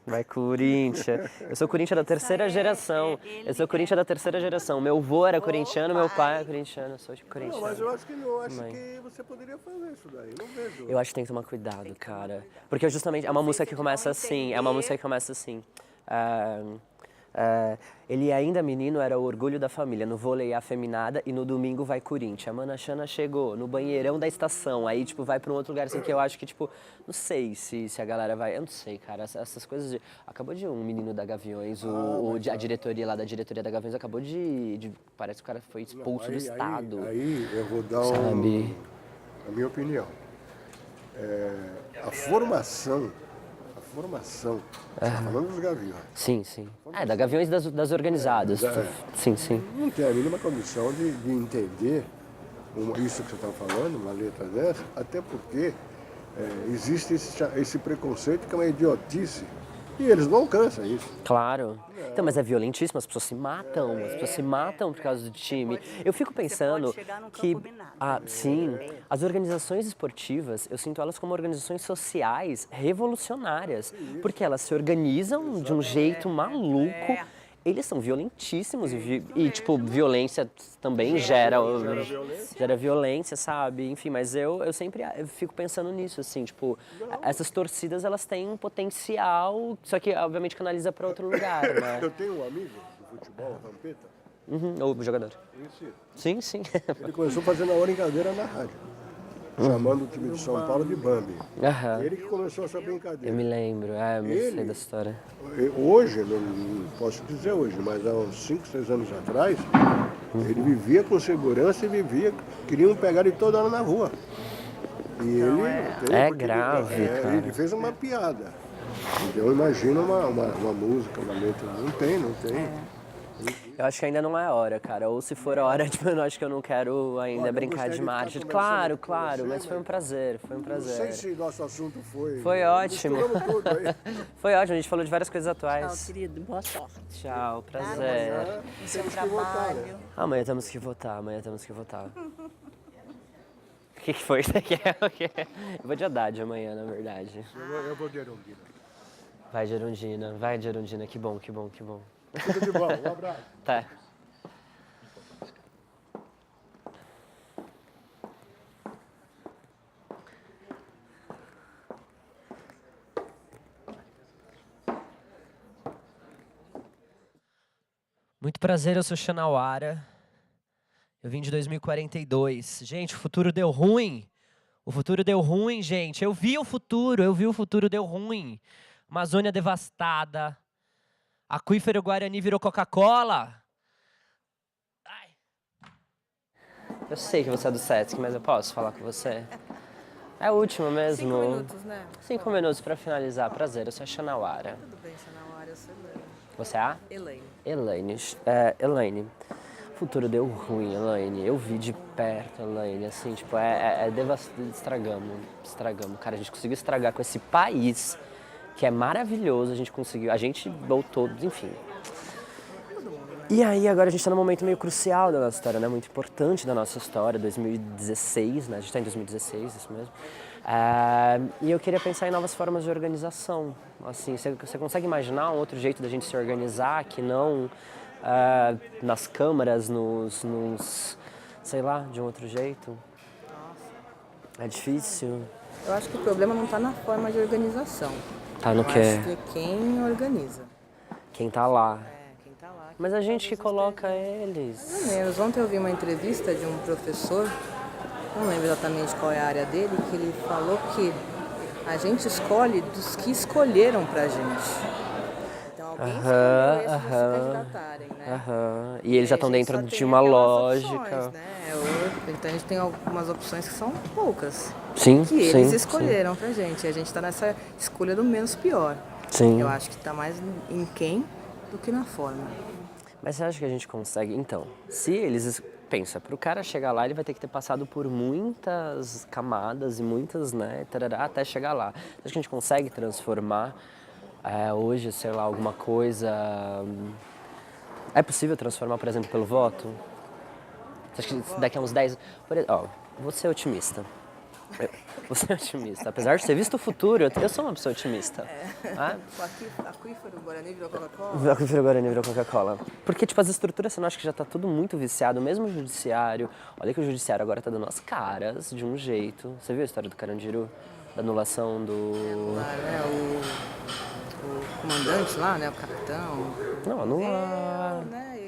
Vai, Corinthians. Eu sou Corinthians da terceira geração. Eu sou Corinthians da terceira geração. Meu avô era corintiano, meu pai é corintiano. Eu sou corintiano. Não, mas eu acho que você poderia fazer isso daí. Não vejo. Eu acho que tem que tomar cuidado, cara. Porque justamente é uma música que começa assim. É uma música que começa assim. Ele ainda menino era o orgulho da família, no vôlei afeminada e no domingo vai Corinthians. A Mana Xana chegou no banheirão da estação, aí tipo vai pra um outro lugar assim que eu acho que tipo, não sei se a galera vai, eu não sei, cara, essas coisas de... Acabou de um menino da Gaviões, a diretoria lá da diretoria da Gaviões acabou de parece que o cara foi expulso do estado. Aí eu vou dar sabe? A minha opinião. A formação, você tá falando dos Gaviões. Sim. Da Gaviões das organizadas. Sim. Não tem a mínima condição de entender isso que você está falando, uma letra dessa, até porque existe esse preconceito que é uma idiotice. E eles não alcançam isso. Claro. Então, mas é violentíssimo, as pessoas se matam por causa do time. Eu fico pensando que, sim, as organizações esportivas, eu sinto elas como organizações sociais revolucionárias, porque elas se organizam de um jeito maluco. Eles são violentíssimos e tipo, violência também gera violência, sabe? Enfim, mas eu sempre fico pensando nisso, assim, tipo, essas torcidas, elas têm um potencial, só que, obviamente, canaliza para outro lugar, né? Eu tenho um amigo do futebol, Vampeta. O jogador. Sim. Ele começou fazendo a brincadeira na rádio, chamando o time de São Paulo de Bambi. Ele que começou essa brincadeira. Eu me lembro, eu sei da história. Hoje, não posso dizer hoje, mas há uns 5, 6 anos atrás, ele vivia com segurança e queriam pegar ele toda hora na rua. E ele... grave, cara. Ele fez uma piada. Então imagina uma música, uma letra. Não tem. Eu acho que ainda não é a hora, cara. Ou se for a hora, tipo, eu acho que eu não quero ainda brincar de marcha. Claro, mas foi um prazer. Não sei se nosso assunto foi... Foi ótimo. Tudo aí. Foi ótimo, a gente falou de várias coisas atuais. Tchau, querido. Boa sorte. Tchau, prazer. No seu trabalho. Amanhã temos que votar. O que foi? Você quer o quê? Eu vou de Haddad amanhã, na verdade. Eu vou de Erundina. Vai de Erundina, que bom. Tudo de bom, um abraço. Tá. Muito prazer, eu sou Xanauara. Eu vim de 2042. Gente, o futuro deu ruim. Gente. Eu vi o futuro deu ruim. Amazônia devastada. Aquífero Guarani virou Coca-Cola. Eu sei que você é do SESC, mas eu posso falar com você? É a última mesmo. 5 minutos, né? 5 minutos pra finalizar. Prazer, eu sou a Xanauara. Tudo bem, Xanauara, eu sou Elaine. Você é a? Elaine. Elaine. O futuro deu ruim, Elaine. Eu vi de perto, Elaine. Assim, tipo, devastador. Estragamos. Cara, a gente conseguiu estragar com esse país que é maravilhoso, a gente voltou, enfim. E aí agora a gente está num momento meio crucial da nossa história, né? Muito importante da nossa história, 2016, né? A gente está em 2016, isso mesmo. E eu queria pensar em novas formas de organização. Assim, você consegue imaginar um outro jeito da gente se organizar que não nas câmaras, sei lá, de um outro jeito? É difícil. Eu acho que o problema não está na forma de organização. Tá no Eu quê? acho que é quem organiza. Quem tá lá. Quem tá lá. Mas a gente que coloca eles. Mais ou menos. Ontem eu vi uma entrevista de um professor, não lembro exatamente qual é a área dele, que ele falou que a gente escolhe dos que escolheram pra gente. Então alguém escolheu esses pra se candidatarem, né? E eles já estão dentro de uma lógica. Opções, né? Então a gente tem algumas opções que são poucas. Sim, Que eles sim, escolheram pra gente. E a gente tá nessa escolha do menos pior. Sim. Eu acho que tá mais em quem do que na forma. Mas você acha que a gente consegue? Então, se eles... Pensa, pro cara chegar lá, ele vai ter que ter passado por muitas camadas e muitas, né, tarará, até chegar lá. Você acha que a gente consegue transformar hoje, sei lá, alguma coisa... É possível transformar, por exemplo, pelo voto? Você acha que daqui a uns 10... vou ser otimista. Vou ser otimista. Apesar de ter visto o futuro, eu sou uma pessoa otimista. O aquífero Guarani virou Coca-Cola? O aquífero Guarani virou Coca-Cola. Porque, tipo, as estruturas, você não acha que já tá tudo muito viciado? Mesmo o judiciário. Olha que o judiciário agora tá dando as caras de um jeito. Você viu a história do Carandiru? Da anulação do... O comandante lá, né? O capitão. Não, anular.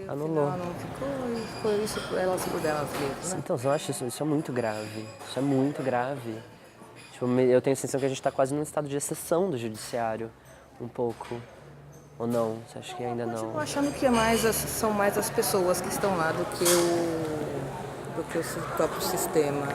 Anulou. Não ficou isso, ela se puder, elas mesmas, né? Então, eu acho isso é muito grave. Isso é muito grave. Tipo, eu tenho a sensação que a gente tá quase num estado de exceção do judiciário. Um pouco. Ou não? Você acha que ainda não? Eu tô achando que são mais as pessoas que estão lá do que o próprio sistema.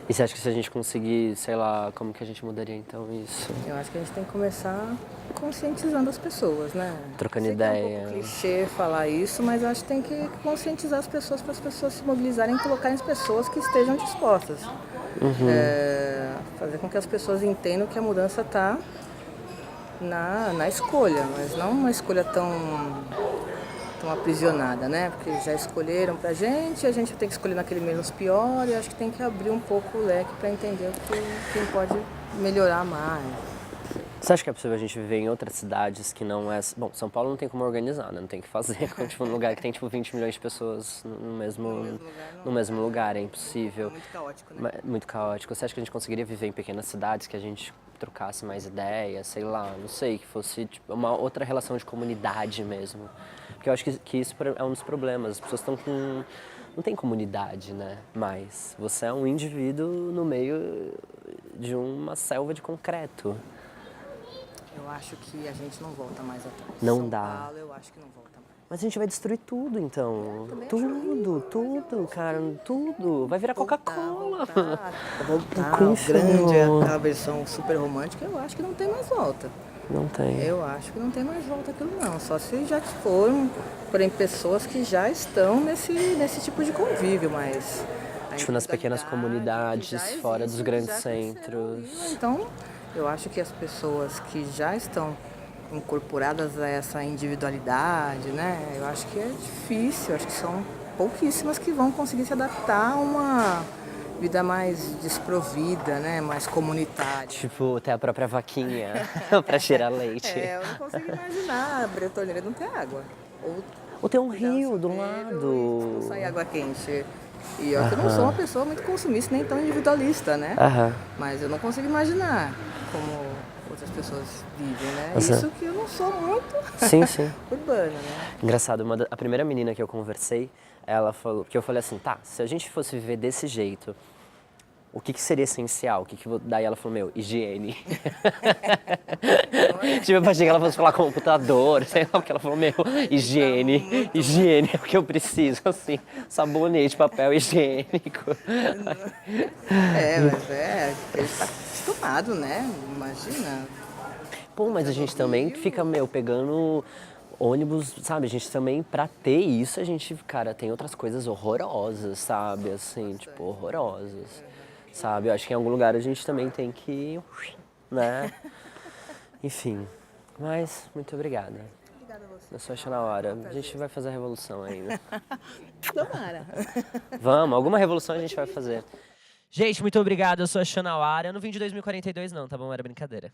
E você acha que se a gente conseguir, sei lá, como que a gente mudaria então isso? Eu acho que a gente tem que começar conscientizando as pessoas, né? Trocando Sei ideia. Que é um pouco clichê falar isso, mas acho que tem que conscientizar as pessoas para as pessoas se mobilizarem e colocarem as pessoas que estejam dispostas. Fazer com que as pessoas entendam que a mudança está na escolha, mas não uma escolha tão aprisionada, né? Porque já escolheram pra gente, a gente tem que escolher naquele menos pior e acho que tem que abrir um pouco o leque para entender quem pode melhorar mais. Você acha que é possível a gente viver em outras cidades que não é... Bom, São Paulo não tem como organizar, né? Não tem o que fazer. Tipo, num lugar que tem, tipo, 20 milhões de pessoas no mesmo lugar, é impossível. É muito caótico, né? Muito caótico. Você acha que a gente conseguiria viver em pequenas cidades que a gente trocasse mais ideias, sei lá, não sei, que fosse tipo, uma outra relação de comunidade mesmo? Porque eu acho que isso é um dos problemas. As pessoas estão com... Não tem comunidade, né? Mais. Você é um indivíduo no meio de uma selva de concreto. Eu acho que a gente não volta mais atrás. Não São dá. Paulo, eu acho que não volta mais. Mas a gente vai destruir tudo, então. Tudo, cara, tudo. Vai virar Coca-Cola. Voltar ao grande, aquela versão super romântica, eu acho que não tem mais volta. Não tem. Eu acho que não tem mais volta aquilo não. Só se já foram, porém, pessoas que já estão nesse tipo de convívio, mas... Tipo, nas pequenas comunidades, fora dos grandes centros. Então, eu acho que as pessoas que já estão incorporadas a essa individualidade, né? Eu acho que é difícil, acho que são pouquíssimas que vão conseguir se adaptar a uma vida mais desprovida, né? Mais comunitária. Tipo, ter a própria vaquinha pra cheirar leite. Eu não consigo imaginar abrir a torneira e não ter água. Ou ter um rio do lado. Não sair água quente. E eu não sou uma pessoa muito consumista, nem tão individualista, né? Mas eu não consigo imaginar como outras pessoas vivem, né? Isso que eu não sou muito urbana, né? Engraçado, a primeira menina que eu conversei, ela falou, que eu falei assim, tá, se a gente fosse viver desse jeito, o que seria essencial? Daí ela falou, meu, higiene. Tipo, eu achei que ela fosse falar computador, sei lá, porque ela falou, meu, higiene é o que eu preciso, assim, sabonete, papel higiênico. Mas ele tá acostumado, né? Imagina. Pô, mas a gente também fica, pegando ônibus, sabe? A gente também, pra ter isso, a gente, cara, tem outras coisas horrorosas, sabe? Assim, tipo, horrorosas. Sabe? Eu acho que em algum lugar a gente também tem que, né? Enfim, mas muito obrigada. Obrigada a você. Eu sou a Xanauara. A gente vai fazer a revolução ainda. Tomara. Vamos, alguma revolução a gente vai fazer. Gente, muito obrigado. Eu sou a Xanauara. Eu não vim de 2042 não, tá bom? Era brincadeira.